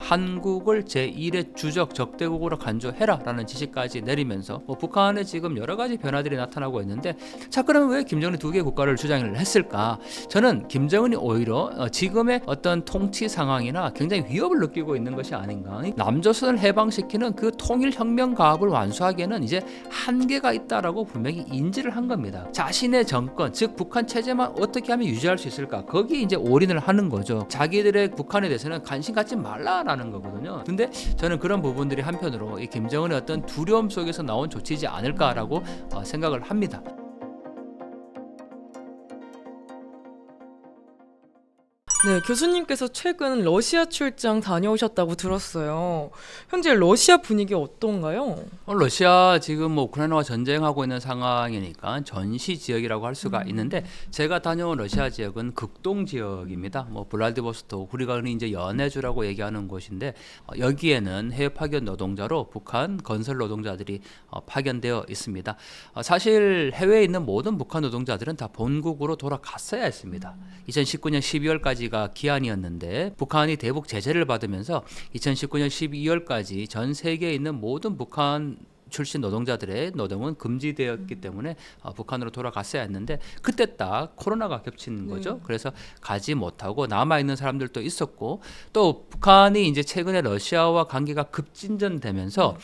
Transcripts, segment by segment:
한국을 제1의 주적 적대국으로 간주해라라는 지시까지 내리면서 북한에 지금 여러 가지 변화들이 나타나고 있는데, 자 그러면 왜 김정은이 두 개의 국가를 주장을 했을까? 저는 김정은이 오히려 지금의 어떤 통치 상황이나 굉장히 위협을 느끼고 있는 것이 아닌가. 남조선을 해방시키는 그 통일혁명 가업을 완수하기에는 이제 한계가 있다라고 분명히 인지를 한 겁니다. 자신의 정권, 즉 북한 체제만 어떻게 하면 유지할 수 있을까? 거기에 이제 올인을 하는 거죠. 자기들의 북한에 대해서는 관심 갖지 말라라는 거거든요. 근데 저는 그런 부분들이 한편으로 이 김정은의 어떤 두려움 속에서 나온 조치이지 않을까라고 생각을 합니다. 네, 교수님께서 최근 러시아 출장 다녀오셨다고 들었어요. 현재 러시아 분위기 어떤가요? 러시아 지금 우크라이나와 전쟁하고 있는 상황이니까 전시 지역이라고 할 수가 있는데, 제가 다녀온 러시아 지역은 극동 지역입니다. 블라디보스토크, 우리가 흔히 이제 연해주라고 얘기하는 곳인데, 여기에는 해외 파견 노동자로 북한 건설 노동자들이 파견되어 있습니다. 사실 해외에 있는 모든 북한 노동자들은 다 본국으로 돌아갔어야 했습니다. 2019년 12월까지가 기한이었는데, 북한이 대북 제재를 받으면서 2019년 12월까지 전 세계에 있는 모든 북한 출신 노동자들의 노동은 금지되었기 때문에 북한으로 돌아갔어야 했는데, 그때 딱 코로나가 겹친 거죠. 그래서 가지 못하고 남아있는 사람들도 있었고, 또 북한이 이제 최근에 러시아와 관계가 급진전되면서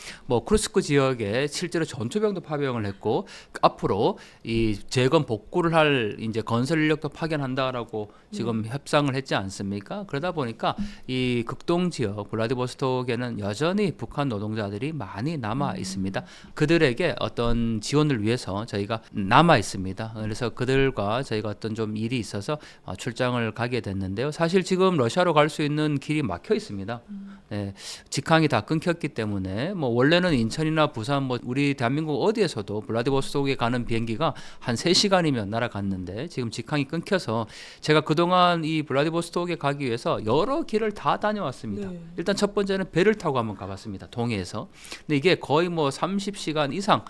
쿠르스크 지역에 실제로 전투병도 파병을 했고, 앞으로 이 재건 복구를 할 이제 건설 인력도 파견한다라고 지금 협상을 했지 않습니까? 그러다 보니까 이 극동 지역 블라디보스토크에는 여전히 북한 노동자들이 많이 남아 있습니다. 그들에게 어떤 지원을 위해서 저희가 남아 있습니다. 그래서 그들과 저희가 어떤 좀 일이 있어서 출장을 가게 됐는데요. 사실 지금 러시아로 갈 수 있는 길이 막혀 있습니다. 네, 직항이 다 끊겼기 때문에 원래는 인천이나 부산 우리 대한민국 어디에서도 블라디보스토크에 가는 비행기가 한 3시간이면 날아갔는데, 지금 직항이 끊겨서 제가 그동안 이 블라디보스토크에 가기 위해서 여러 길을 다 다녀왔습니다. 일단 첫 번째는 배를 타고 한번 가봤습니다. 동해에서. 근데 이게 거의 30시간 이상,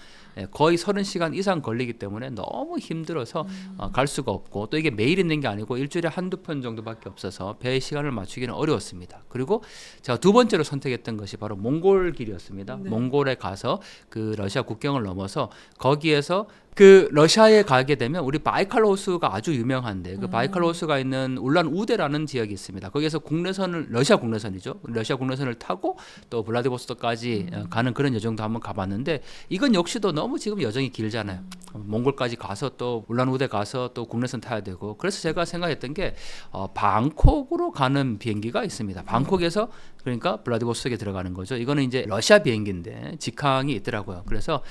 거의 30시간 이상 걸리기 때문에 너무 힘들어서 갈 수가 없고, 또 이게 매일 있는 게 아니고 일주일에 한두 편 정도밖에 없어서 배의 시간을 맞추기는 어려웠습니다. 그리고 제가 두 번째로 선택했던 것이 바로 몽골 길이었습니다. 몽골에 가서 그 러시아 국경을 넘어서 거기에서 그 러시아에 가게 되면 우리 바이칼 호수가 아주 유명한데, 그 바이칼 호수가 있는 울란 우데라는 지역이 있습니다. 거기에서 국내선을, 러시아 국내선이죠. 러시아 국내선을 타고 또 블라디보스토크까지 가는 그런 여정도 한번 가봤는데, 이건 역시도 너무 지금 여정이 길잖아요. 몽골까지 가서 또 울란 우데 가서 또 국내선 타야 되고, 그래서 제가 생각했던 게 방콕으로 가는 비행기가 있습니다. 방콕에서 그러니까 블라디보스토크에 들어가는 거죠. 이거는 이제 러시아 비행기인데 직항이 있더라고요. 그래서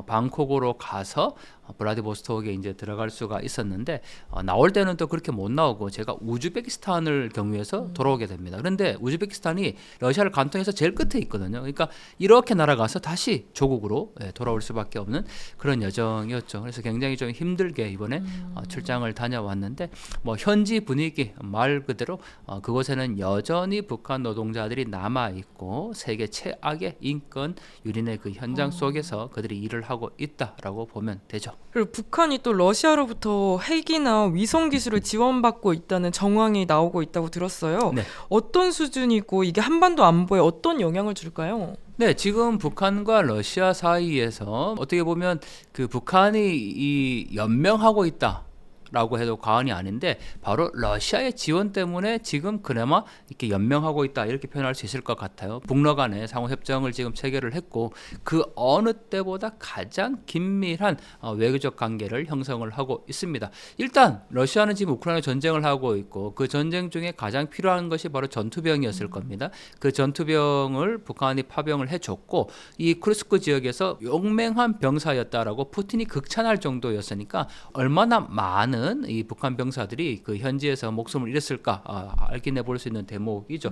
방콕으로 가서 블라디보스토크에 이제 들어갈 수가 있었는데, 나올 때는 또 그렇게 못 나오고 제가 우즈베키스탄을 경유해서 돌아오게 됩니다. 그런데 우즈베키스탄이 러시아를 관통해서 제일 끝에 있거든요. 그러니까 이렇게 날아가서 다시 조국으로 돌아올 수밖에 없는 그런 여정이었죠. 그래서 굉장히 좀 힘들게 이번에 출장을 다녀왔는데, 현지 분위기 말 그대로 그곳에는 여전히 북한 노동자들이 남아 있고 세계 최악의 인권 유린의 그 현장 속에서 그들이 일을 하고 있다라고 보면 되죠. 그리고 북한이 또 러시아로부터 핵이나 위성 기술을 지원받고 있다는 정황이 나오고 있다고 들었어요. 네. 어떤 수준이고 이게 한반도 안보에 어떤 영향을 줄까요? 네, 지금 북한과 러시아 사이에서 어떻게 보면 그 북한이 이 연명하고 있다 라고 해도 과언이 아닌데, 바로 러시아의 지원 때문에 지금 그나마 이렇게 연명하고 있다, 이렇게 표현할 수 있을 것 같아요. 북러 간의 상호협정을 지금 체결을 했고, 그 어느 때보다 가장 긴밀한 외교적 관계를 형성을 하고 있습니다. 일단 러시아는 지금 우크라이나 전쟁을 하고 있고, 그 전쟁 중에 가장 필요한 것이 바로 전투병이었을 겁니다. 그 전투병을 북한이 파병을 해줬고, 이 쿠르스크 지역에서 용맹한 병사였다라고 푸틴이 극찬할 정도였으니까 얼마나 많은 이 북한 병사들이 그 현지에서 목숨을 잃었을까 알기내 볼 수 있는 대목이죠.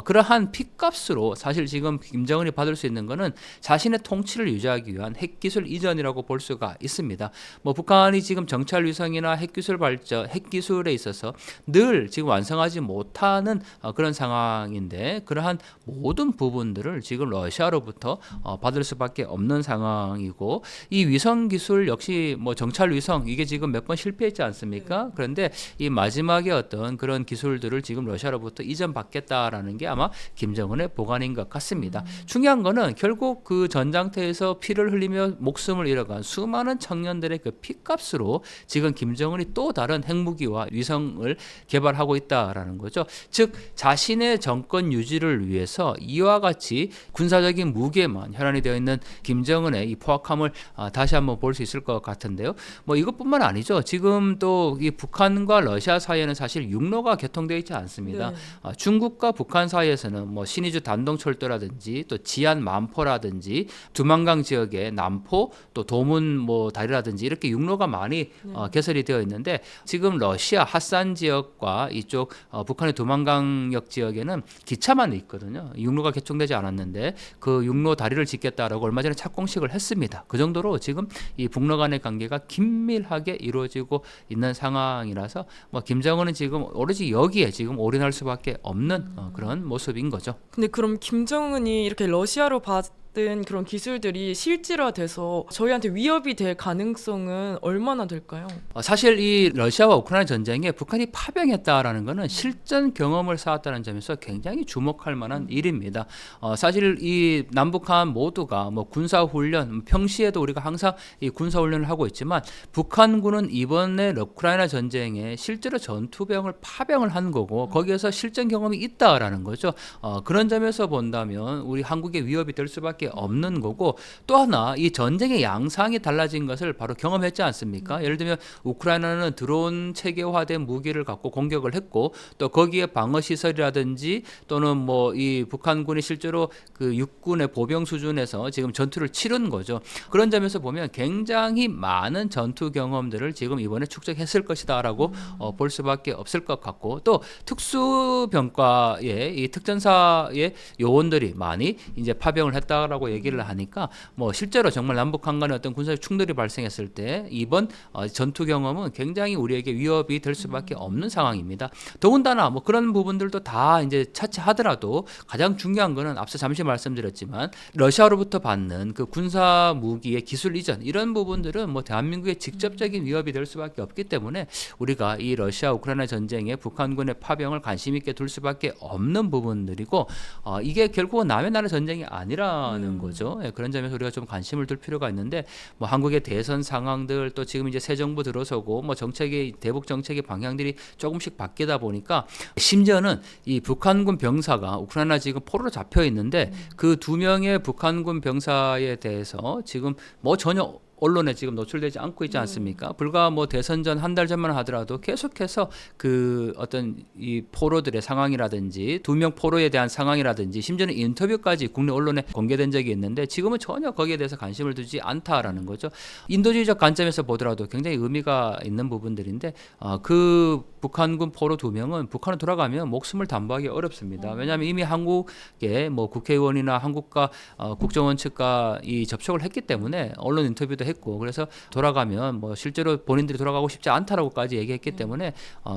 그러한 핏값으로 사실 지금 김정은이 받을 수 있는 것은 자신의 통치를 유지하기 위한 핵기술 이전이라고 볼 수가 있습니다. 북한이 지금 정찰 위성이나 핵기술 발전, 핵기술에 있어서 늘 지금 완성하지 못하는 그런 상황인데, 그러한 모든 부분들을 지금 러시아로부터 받을 수밖에 없는 상황이고, 이 위성 기술 역시 정찰 위성 이게 지금 몇 번 실패했지 않습니까? 그런데 이 마지막에 어떤 그런 기술들을 지금 러시아로부터 이전받겠다라는 게 아마 김정은의 보관인 것 같습니다. 중요한 거는 결국 그 전장터에서 피를 흘리며 목숨을 잃어간 수많은 청년들의 그 피값으로 지금 김정은이 또 다른 핵무기와 위성을 개발하고 있다라는 거죠. 즉 자신의 정권 유지를 위해서 이와 같이 군사적인 무게만 혈안이 되어 있는 김정은의 이 포악함을 다시 한번 볼 수 있을 것 같은데요. 뭐 이것뿐만 아니죠. 지금 또 이 북한과 러시아 사이에는 사실 육로가 개통되어 있지 않습니다. 네. 중국과 북한 사이에서는 뭐 신의주 단동철도라든지 또 지안 만포라든지 두만강 지역의 남포 또 도문 뭐 다리라든지 이렇게 육로가 많이 개설이 되어 있는데 지금 러시아 핫산 지역과 이쪽 북한의 두만강역 지역에는 기차만 있거든요. 육로가 개통되지 않았는데 그 육로 다리를 짓겠다라고 얼마 전에 착공식을 했습니다. 그 정도로 지금 이 북러 간의 관계가 긴밀하게 이루어지고 있는 상황이라서 뭐 김정은은 지금 오로지 여기에 지금 올인할 수밖에 없는 그런 모습인 거죠. 근데 그럼 김정은이 이렇게 러시아로 받은 그런 기술들이 실질화돼서 저희한테 위협이 될 가능성은 얼마나 될까요? 사실 이 러시아와 우크라이나 전쟁에 북한이 파병했다라는 것은 실전 경험을 쌓았다는 점에서 굉장히 주목할 만한 일입니다. 사실 이 남북한 모두가 뭐 군사훈련 평시에도 우리가 항상 이 군사훈련을 하고 있지만 북한군은 이번에 우크라이나 전쟁에 실제로 전투병을 파병을 한 거고 거기에서 실전 경험이 있다라는 거죠. 그런 점에서 본다면 우리 한국의 위협이 될 수밖에 없는 거고 또 하나 이 전쟁의 양상이 달라진 것을 바로 경험했지 않습니까? 예를 들면 우크라이나는 드론 체계화된 무기를 갖고 공격을 했고 또 거기에 방어 시설이라든지 또는 뭐 이 북한군이 실제로 그 육군의 보병 수준에서 지금 전투를 치른 거죠. 그런 점에서 보면 굉장히 많은 전투 경험들을 지금 이번에 축적했을 것이다라고 볼 수밖에 없을 것 같고 또 특수병과의 이 특전사의 요원들이 많이 이제 파병을 했다라고 얘기를 하니까 뭐 실제로 정말 남북한 간의 어떤 군사적 충돌이 발생했을 때 이번 전투 경험은 굉장히 우리에게 위협이 될 수밖에 없는 상황입니다. 더군다나 뭐 그런 부분들도 다 이제 차치하더라도 가장 중요한 거는 앞서 잠시 말씀드렸지만 러시아로부터 받는 그 군사 무기의 기술 이전 이런 부분들은 뭐 대한민국의 직접적인 위협이 될 수밖에 없기 때문에 우리가 이 러시아 우크라이나 전쟁에 북한군의 파병을 관심 있게 둘 수밖에 없는 부분들이고 이게 결국은 남의 나라 전쟁이 아니라는 거죠. 예, 그런 점에서 우리가 좀 관심을 둘 필요가 있는데 뭐 한국의 대선 상황들 또 지금 이제 새 정부 들어서고 뭐 정책의 대북 정책의 방향들이 조금씩 바뀌다 보니까 심지어는 이 북한군 병사가 우크라이나 지금 포로로 잡혀 있는데 그 2명의 북한군 병사에 대해서 지금 뭐 전혀 언론에 지금 노출되지 않고 있지 않습니까? 불과 뭐 대선 전 한 달 전만 하더라도 계속해서 그 어떤 이 포로들의 상황이라든지 2명 포로에 대한 상황이라든지 심지어는 인터뷰까지 국내 언론에 공개된 적이 있는데 지금은 전혀 거기에 대해서 관심을 두지 않다라는 거죠. 인도주의적 관점에서 보더라도 굉장히 의미가 있는 부분들인데 그 북한군 포로 2명은 북한으로 돌아가면 목숨을 담보하기 어렵습니다. 왜냐하면 이미 한국의 뭐 국회의원이나 한국과 국정원 측과 이 접촉을 했기 때문에 언론 인터뷰도 했고 그래서 돌아가면 뭐 실제로 본인들이 돌아가고 싶지 않다라고까지 얘기했기 때문에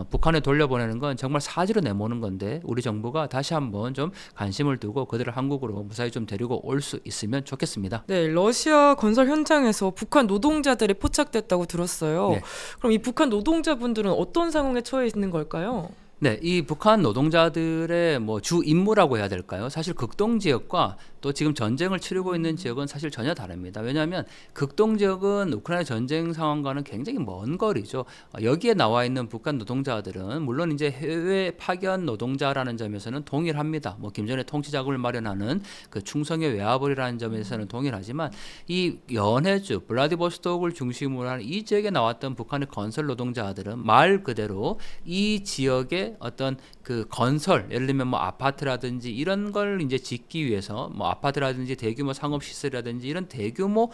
북한에 돌려보내는 건 정말 사지로 내모는 건데 우리 정부가 다시 한번 좀 관심을 두고 그들을 한국으로 무사히 좀 데리고 올 수 있으면 좋겠습니다. 네, 러시아 건설 현장에서 북한 노동자들이 포착됐다고 들었어요. 네. 그럼 이 북한 노동자분들은 어떤 상황에 처해 있는 걸까요? 네, 이 북한 노동자들의 뭐 주 임무라고 해야 될까요? 사실 극동 지역과 또 지금 전쟁을 치르고 있는 지역은 사실 전혀 다릅니다. 왜냐하면 극동 지역은 우크라이나 전쟁 상황과는 굉장히 먼 거리죠. 여기에 나와 있는 북한 노동자들은 물론 이제 해외 파견 노동자라는 점에서는 동일합니다. 뭐 김정은의 통치 자금을 마련하는 그 충성의 외화벌이라는 점에서는 동일하지만 이 연해주, 블라디보스톡을 중심으로 하는 이 지역에 나왔던 북한의 건설 노동자들은 말 그대로 이 지역의 어떤 그 건설, 예를 들면 뭐 아파트라든지 이런 걸 이제 짓기 위해서 뭐 아파트라든지 대규모 상업시설이라든지 이런 대규모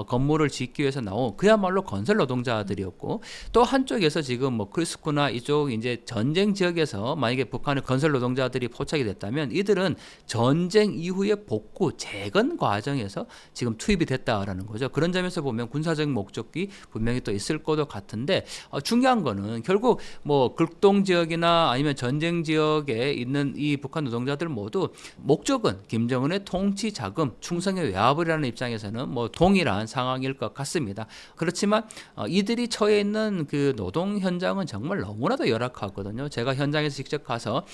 건물을 짓기 위해서 나온 그야말로 건설 노동자들이었고 또 한쪽에서 지금 뭐 크리스쿠나 이쪽 이제 전쟁 지역에서 만약에 북한의 건설 노동자들이 포착이 됐다면 이들은 전쟁 이후의 복구, 재건 과정에서 지금 투입이 됐다라는 거죠. 그런 점에서 보면 군사적 목적이 분명히 또 있을 것도 같은데 중요한 거는 결국 뭐 극동 지역이나 우크라이나 아니면 전쟁 지역에 있는 이 북한 노동자들 모두 목적은 김정은의 통치 자금, 충성의 외압이라는 입장에서는 뭐 동일한 상황일 것 같습니다. 그렇지만 이들이 처해 있는 그 노동 현장은 정말 너무나도 열악하거든요. 제가 현장에서 직접 가서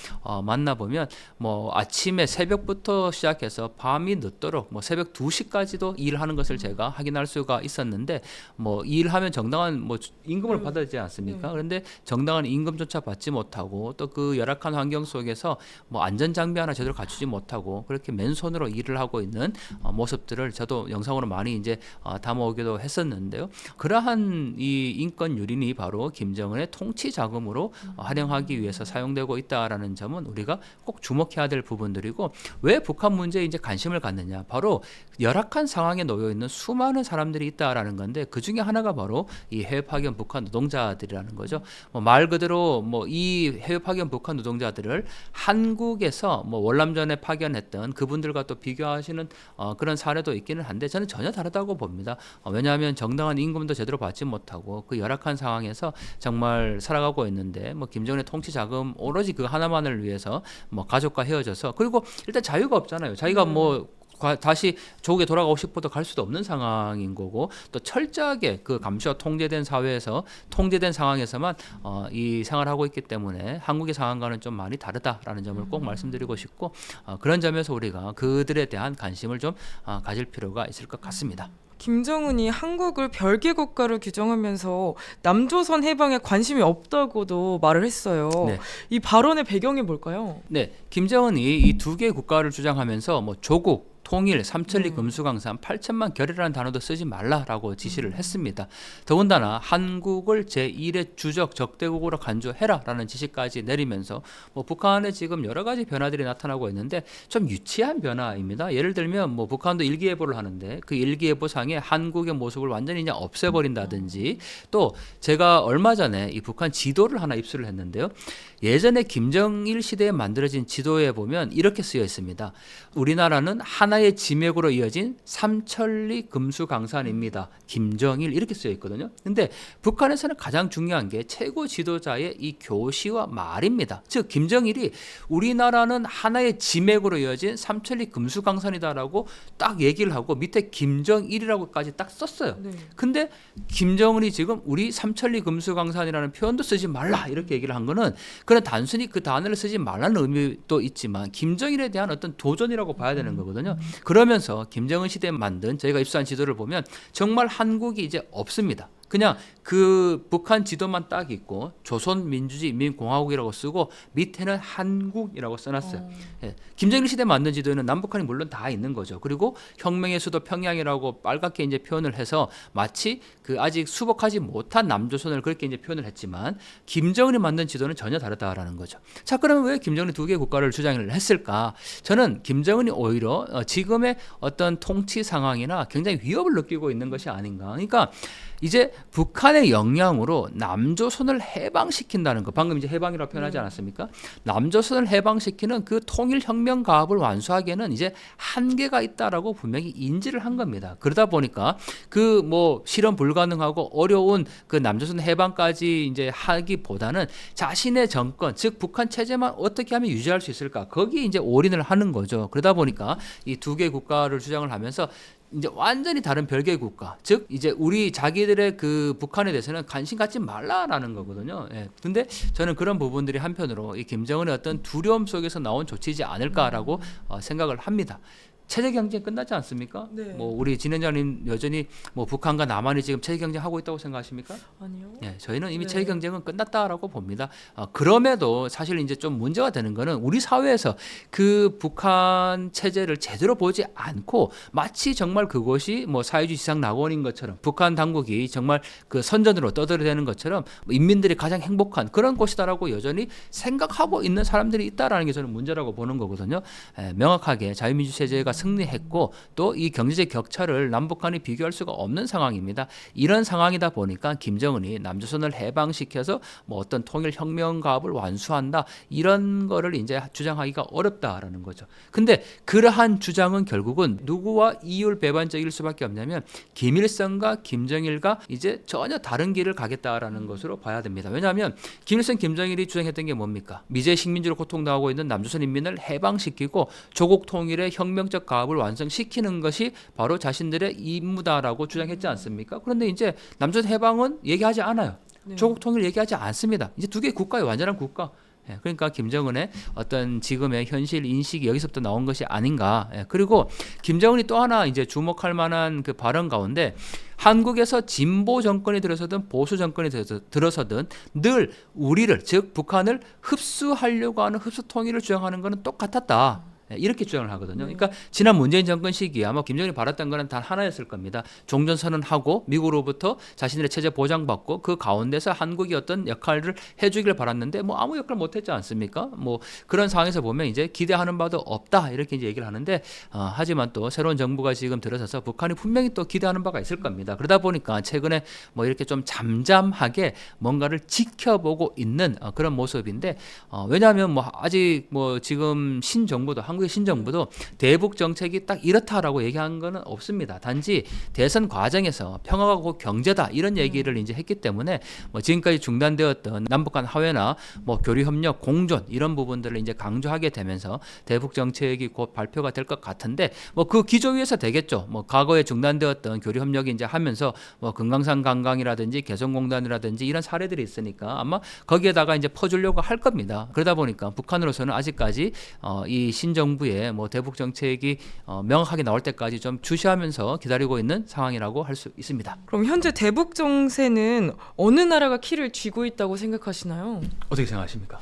만나보면 뭐 아침에 새벽부터 시작해서 밤이 늦도록 뭐 새벽 2시까지도 일하는 것을 제가 확인할 수가 있었는데 뭐 일하면 정당한 뭐 임금을 받아야 되지 않습니까? 그런데 정당한 임금조차 받지 못하고 또 그 열악한 환경 속에서 뭐 안전 장비 하나 제대로 갖추지 못하고 그렇게 맨손으로 일을 하고 있는 모습들을 저도 영상으로 많이 이제 담아오기도 했었는데요. 그러한 이 인권 유린이 바로 김정은의 통치 자금으로 활용하기 위해서 사용되고 있다라는 점은 우리가 꼭 주목해야 될 부분들이고, 왜 북한 문제에 이제 관심을 갖느냐? 바로 열악한 상황에 놓여 있는 수많은 사람들이 있다라는 건데, 그 중에 하나가 바로 이 해외 파견 북한 노동자들이라는 거죠. 말 그대로 뭐 이 해외 파견 북한 노동자들을 한국에서 뭐 월남전에 파견했던 그분들과 또 비교하시는 그런 사례도 있기는 한데, 저는 전혀 다르다고 봅니다. 왜냐하면 정당한 임금도 제대로 받지 못하고 그 열악한 상황에서 정말 살아가고 있는데, 뭐 김정은의 통치 자금 오로지 그 하나만을 위해서 뭐 가족과 헤어져서, 그리고 일단 자유가 없잖아요. 자기가 뭐 다시 조국에 돌아가고 싶어도 갈 수도 없는 상황인 거고, 또 철저하게 그 감시와 통제된 사회에서 통제된 상황에서만 이 생활하고 있기 때문에 한국의 상황과는 좀 많이 다르다라는 점을 꼭 말씀드리고 싶고, 그런 점에서 우리가 그들에 대한 관심을 좀 가질 필요가 있을 것 같습니다. 김정은이 한국을 별개 국가로 규정하면서 남조선 해방에 관심이 없다고도 말을 했어요. 네. 이 발언의 배경이 뭘까요? 네, 김정은이 이 두 개의 국가를 주장하면서 뭐 조국, 통일, 삼천리 금수강산 8천만 결이라는 단어도 쓰지 말라라고 지시를 했습니다. 더군다나 한국을 제1의 주적 적대국으로 간주해라라는 지시까지 내리면서 뭐 북한에 지금 여러 가지 변화들이 나타나고 있는데 좀 유치한 변화입니다. 예를 들면 뭐 북한도 일기예보를 하는데 그 일기예보상에 한국의 모습을 완전히 그냥 없애버린다든지, 또 제가 얼마 전에 이 북한 지도를 하나 입수를 했는데요. 예전에 김정일 시대에 만들어진 지도에 보면 이렇게 쓰여 있습니다. 우리나라는 하나의 지맥으로 이어진 삼천리 금수강산입니다. 김정일, 이렇게 쓰여 있거든요. 근데 북한에서는 가장 중요한 게 최고 지도자의 이 교시와 말입니다. 즉 김정일이 우리나라는 하나의 지맥으로 이어진 삼천리 금수강산이다라고 딱 얘기를 하고 밑에 김정일이라고까지 딱 썼어요. 네. 근데 김정은이 지금 우리 삼천리 금수강산이라는 표현도 쓰지 말라 이렇게 얘기를 한 거는, 그런 단순히 그 단어를 쓰지 말라는 의미도 있지만 김정일에 대한 어떤 도전이라고 봐야 되는 거거든요. 그러면서 김정은 시대에 만든 저희가 입수한 지도를 보면 정말 한국이 이제 없습니다. 그냥 그 북한 지도만 딱 있고 조선민주주의인민공화국이라고 쓰고 밑에는 한국이라고 써놨어요. 예. 김정일 시대 만든 지도에는 남북한이 물론 다 있는 거죠. 그리고 혁명의 수도 평양이라고 빨갛게 이제 표현을 해서 마치 그 아직 수복하지 못한 남조선을 그렇게 이제 표현을 했지만, 김정은이 만든 지도는 전혀 다르다라는 거죠. 자, 그러면 왜 김정은이 두 개의 국가를 주장을 했을까? 저는 김정은이 오히려 지금의 어떤 통치 상황이나 굉장히 위협을 느끼고 있는 것이 아닌가. 그러니까 이제 북한의 영향으로 남조선을 해방시킨다는 거, 방금 이제 해방이라고 표현하지 않았습니까? 남조선을 해방시키는 그 통일혁명 가업을 완수하기에는 이제 한계가 있다라고 분명히 인지를 한 겁니다. 그러다 보니까 그 뭐 실현 불가능하고 어려운 그 남조선 해방까지 이제 하기보다는 자신의 정권, 즉 북한 체제만 어떻게 하면 유지할 수 있을까, 거기에 이제 올인을 하는 거죠. 그러다 보니까 이 두 개의 국가를 주장을 하면서 이제 완전히 다른 별개의 국가, 즉 이제 우리 자기들의 그 북한에 대해서는 관심 갖지 말라라는 거거든요. 예. 근데 저는 그런 부분들이 한편으로 이 김정은의 어떤 두려움 속에서 나온 조치이지 않을까라고 생각을 합니다. 체제 경쟁 끝나지 않습니까? 네. 뭐 우리 진행자님 여전히 뭐 북한과 남한이 지금 체제 경쟁 하고 있다고 생각하십니까? 아니요. 예, 저희는 이미 네. 체제 경쟁은 끝났다라고 봅니다. 그럼에도 사실 이제 좀 문제가 되는 거는 우리 사회에서 그 북한 체제를 제대로 보지 않고 마치 정말 그것이 뭐 사회주의 지상 낙원인 것처럼, 북한 당국이 정말 그 선전으로 떠들어대는 것처럼 인민들이 가장 행복한 그런 곳이다라고 여전히 생각하고 있는 사람들이 있다라는 게 저는 문제라고 보는 거거든요. 예, 명확하게 자유민주 체제가 승리했고 또 이 경제적 격차를 남북한이 비교할 수가 없는 상황입니다. 이런 상황이다 보니까 김정은이 남조선을 해방시켜서 뭐 어떤 통일 혁명 가업을 완수한다 이런 거를 이제 주장하기가 어렵다라는 거죠. 근데 그러한 주장은 결국은 누구와 이율 배반적일 수밖에 없냐면 김일성과 김정일과 이제 전혀 다른 길을 가겠다라는 것으로 봐야 됩니다. 왜냐하면 김일성, 김정일이 주장했던 게 뭡니까? 미제 식민지로 고통당하고 있는 남조선 인민을 해방시키고 조국 통일의 혁명적 가업을 완성시키는 것이 바로 자신들의 임무다라고 주장했지 않습니까? 그런데 이제 남조선 해방은 얘기하지 않아요. 네. 조국 통일 얘기하지 않습니다. 이제 두 개의 국가의 완전한 국가. 그러니까 김정은의 어떤 지금의 현실 인식이 여기서부터 나온 것이 아닌가. 그리고 김정은이 또 하나 이제 주목할 만한 그 발언 가운데 한국에서 진보 정권이 들어서든 보수 정권이 들어서든 늘 우리를 즉 북한을 흡수하려고 하는 흡수 통일을 주장하는 것은 똑같았다. 이렇게 주장을 하거든요. 그러니까 지난 문재인 정권 시기에 아마 김정일이 바랐던 것은 단 하나였을 겁니다. 종전선언하고 미국으로부터 자신들의 체제 보장받고 그 가운데서 한국이 어떤 역할을 해주기를 바랐는데 뭐 아무 역할 못했지 않습니까? 뭐 그런 상황에서 보면 이제 기대하는 바도 없다 이렇게 이제 얘기를 하는데 하지만 또 새로운 정부가 지금 들어서서 북한이 분명히 또 기대하는 바가 있을 겁니다. 그러다 보니까 최근에 뭐 이렇게 좀 잠잠하게 뭔가를 지켜보고 있는 그런 모습인데 왜냐하면 뭐 아직 뭐 지금 신정부도 한국의 신정부도 대북 정책이 딱 이렇다라고 얘기한 거는 없습니다. 단지 대선 과정에서 평화가 곧 경제다 이런 얘기를 이제 했기 때문에 뭐 지금까지 중단되었던 남북 간 화해나 뭐 교류 협력, 공존 이런 부분들을 이제 강조하게 되면서 대북 정책이 곧 발표가 될 것 같은데 뭐 그 기조 위에서 되겠죠. 뭐 과거에 중단되었던 교류 협력이 이제 하면서 뭐 금강산 관광이라든지 개성공단이라든지 이런 사례들이 있으니까 아마 거기에다가 이제 퍼주려고 할 겁니다. 그러다 보니까 북한으로서는 아직까지 이 신정부의 뭐 대북 정책이 명확하게 나올 때까지 좀 주시하면서 기다리고 있는 상황이라고 할 수 있습니다. 그럼 현재 대북 정세는 어느 나라가 키를 쥐고 있다고 생각하시나요? 어떻게 생각하십니까?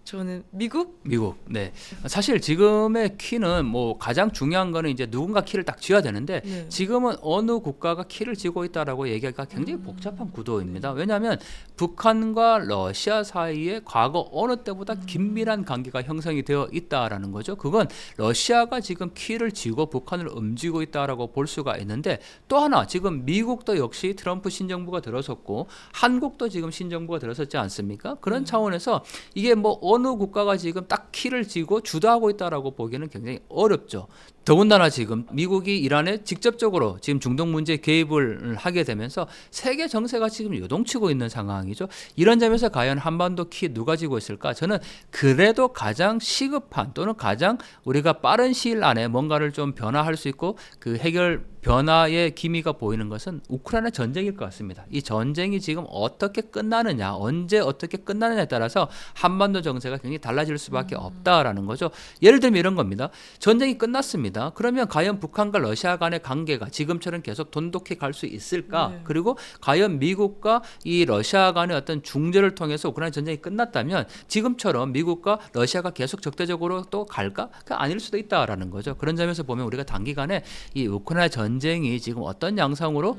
저는 미국? 미국. 네. 사실 지금의 키는 뭐 가장 중요한 거는 이제 누군가 키를 딱 쥐어야 되는데 네. 지금은 어느 국가가 키를 쥐고 있다라고 얘기하기가 굉장히 복잡한 구도입니다. 왜냐하면 북한과 러시아 사이에 과거 어느 때보다 긴밀한 관계가 형성이 되어 있다라는 거죠. 그건 러시아가 지금 키를 쥐고 북한을 움직이고 있다라고 볼 수가 있는데 또 하나 지금 미국도 역시 트럼프 신정부가 들어섰고 한국도 지금 신정부가 들어섰지 않습니까? 그런 차원에서 이게 뭐 어느 국가가 지금 딱 키를 쥐고 주도하고 있다라고 보기는 굉장히 어렵죠. 더군다나 지금 미국이 이란에 직접적으로 지금 중동 문제에 개입을 하게 되면서 세계 정세가 지금 요동치고 있는 상황이죠. 이런 점에서 과연 한반도 키 누가 쥐고 있을까? 저는 그래도 가장 시급한 또는 가장 우리가 빠른 시일 안에 뭔가를 좀 변화할 수 있고 그 해결 변화의 기미가 보이는 것은 우크라이나 전쟁일 것 같습니다. 이 전쟁이 지금 어떻게 끝나느냐, 언제 어떻게 끝나느냐에 따라서 한반도 정세가 굉장히 달라질 수밖에 없다라는 거죠. 예를 들면 이런 겁니다. 전쟁이 끝났습니다. 그러면 과연 북한과 러시아 간의 관계가 지금처럼 계속 돈독해 갈 수 있을까? 네. 그리고 과연 미국과 이 러시아 간의 어떤 중재를 통해서 우크라이나 전쟁이 끝났다면 지금처럼 미국과 러시아가 계속 적대적으로 또 갈까? 그 아닐 수도 있다라는 거죠. 그런 점에서 보면 우리가 단기간에 이 우크라이나 전쟁이 지금 어떤 양상으로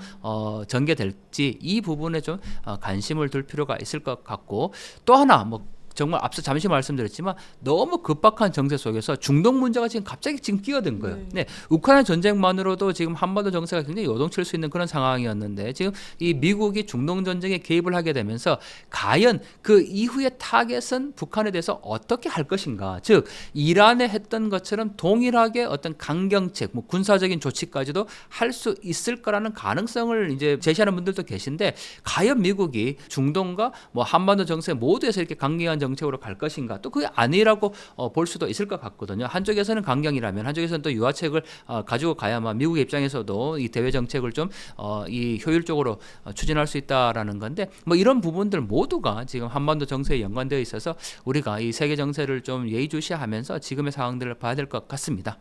전개될지 이 부분에 좀 관심을 둘 필요가 있을 것 같고 또 하나 뭐 정말 앞서 잠시 말씀드렸지만 너무 급박한 정세 속에서 중동 문제가 지금 갑자기 지금 끼어든 거예요. 네, 우크라이나 전쟁만으로도 지금 한반도 정세가 굉장히 요동칠 수 있는 그런 상황이었는데 지금 이 미국이 중동 전쟁에 개입을 하게 되면서 과연 그 이후의 타겟은 북한에 대해서 어떻게 할 것인가? 즉 이란에 했던 것처럼 동일하게 어떤 강경책, 뭐 군사적인 조치까지도 할 수 있을 거라는 가능성을 이제 제시하는 분들도 계신데 과연 미국이 중동과 뭐 한반도 정세 모두에서 이렇게 강경한 정책으로 갈 것인가? 또 그게 아니라고 볼 수도 있을 것 같거든요. 한쪽에서는 강경이라면 한쪽에서는 또 유화책을 가지고 가야만 미국의 입장에서도 이 대외 정책을 좀 이 효율적으로 추진할 수 있다라는 건데 뭐 이런 부분들 모두가 지금 한반도 정세에 연관되어 있어서 우리가 이 세계 정세를 좀 예의주시하면서 지금의 상황들을 봐야 될 것 같습니다.